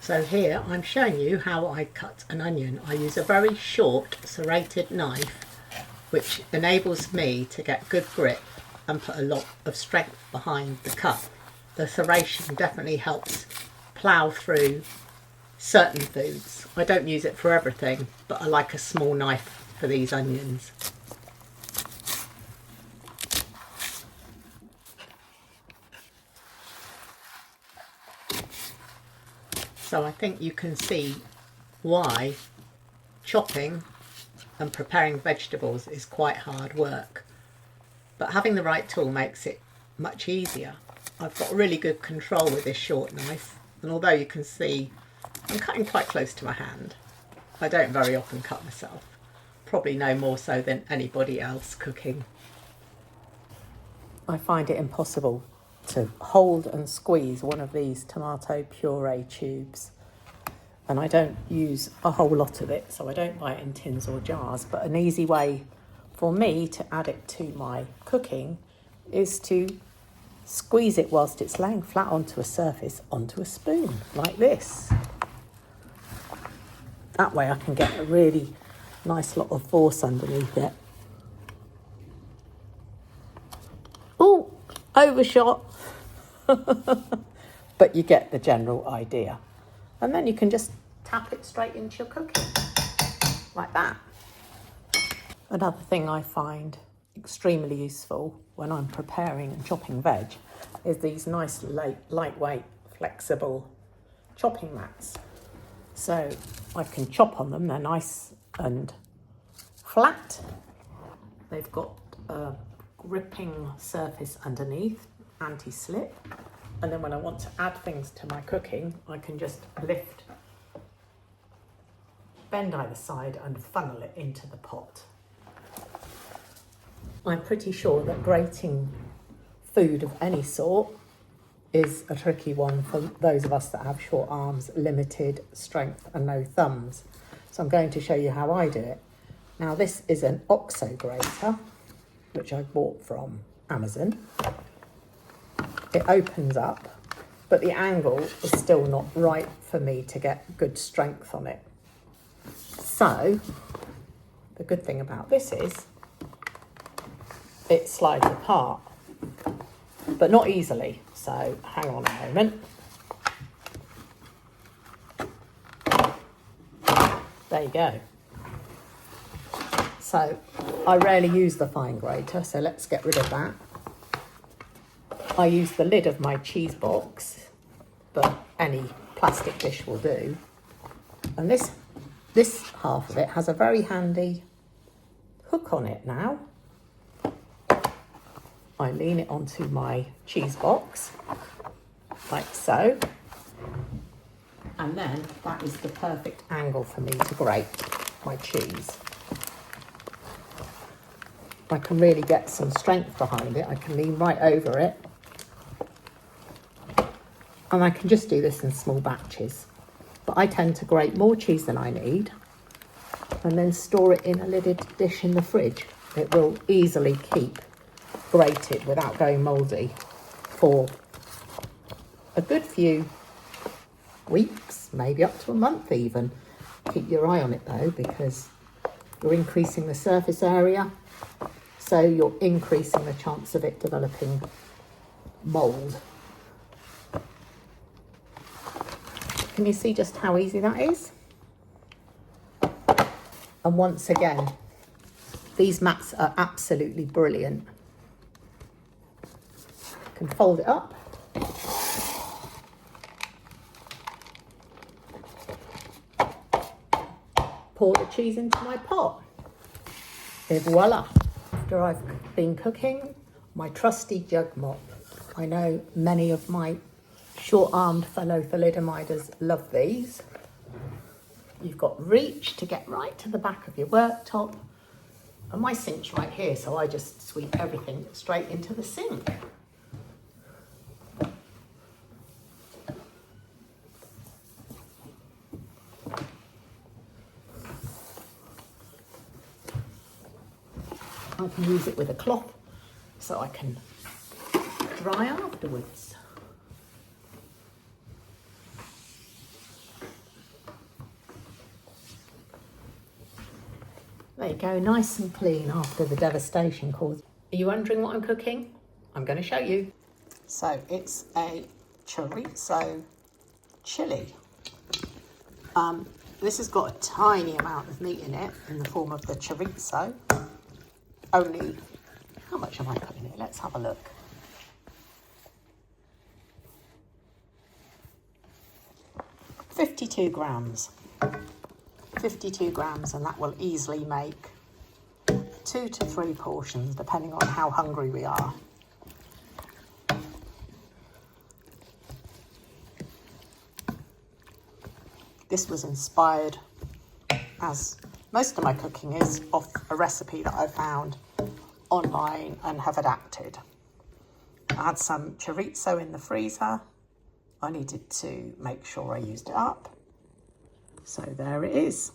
So here I'm showing you how I cut an onion. I use a very short serrated knife which enables me to get good grip and put a lot of strength behind the cut. The serration definitely helps plough through certain foods. I don't use it for everything, but I like a small knife for these onions. So I think you can see why chopping and preparing vegetables is quite hard work. But having the right tool makes it much easier. I've got really good control with this short knife, and although you can see I'm cutting quite close to my hand, I don't very often cut myself. Probably no more so than anybody else cooking. I find it impossible to hold and squeeze one of these tomato puree tubes, and I don't use a whole lot of it, so I don't buy it in tins or jars. But an easy way for me to add it to my cooking is to squeeze it whilst it's laying flat onto a surface onto a spoon like this. That way I can get a really nice lot of force underneath it. Oh, overshot. But you get the general idea. And then you can just tap it straight into your cooking, like that. Another thing I find extremely useful when I'm preparing and chopping veg is these nice lightweight, flexible chopping mats. So I can chop on them, they're nice and flat. They've got a gripping surface underneath, anti-slip. And then when I want to add things to my cooking, I can just lift, bend either side and funnel it into the pot. I'm pretty sure that grating food of any sort is a tricky one for those of us that have short arms, limited strength and no thumbs. So I'm going to show you how I do it. Now this is an OXO grater, which I bought from Amazon. It opens up, but the angle is still not right for me to get good strength on it. So the good thing about this is it slides apart, but not easily. So hang on a moment. There you go. So I rarely use the fine grater, so let's get rid of that. I use the lid of my cheese box, but any plastic dish will do. And this half of it has a very handy hook on it now. I lean it onto my cheese box, like so. And then that is the perfect angle for me to grate my cheese. I can really get some strength behind it. I can lean right over it. And I can just do this in small batches. But I tend to grate more cheese than I need and then store it in a lidded dish in the fridge. It will easily keep grated without going mouldy for a good few weeks, maybe up to a month even. Keep your eye on it though, because you're increasing the surface area, so you're increasing the chance of it developing mould. Can you see just how easy that is? And once again, these mats are absolutely brilliant. I can fold it up. Pour the cheese into my pot. Et voila. After I've been cooking, my trusty jug mop. I know many of my short-armed fellow thalidomiders love these. You've got reach to get right to the back of your worktop. And my sink's right here, so I just sweep everything straight into the sink. I can use it with a cloth so I can dry afterwards. There you go, nice and clean after the devastation caused. Are you wondering what I'm cooking? I'm going to show you. So it's a chorizo chilli. This has got a tiny amount of meat in it in the form of the chorizo. Only, how much am I putting in it? Let's have a look. $52 grams. 52 grams, and that will easily make 2 to 3 portions depending on how hungry we are. This was inspired, as most of my cooking is, off a recipe that I found online and have adapted. I had some chorizo in the freezer. I needed to make sure I used it up. So there it is.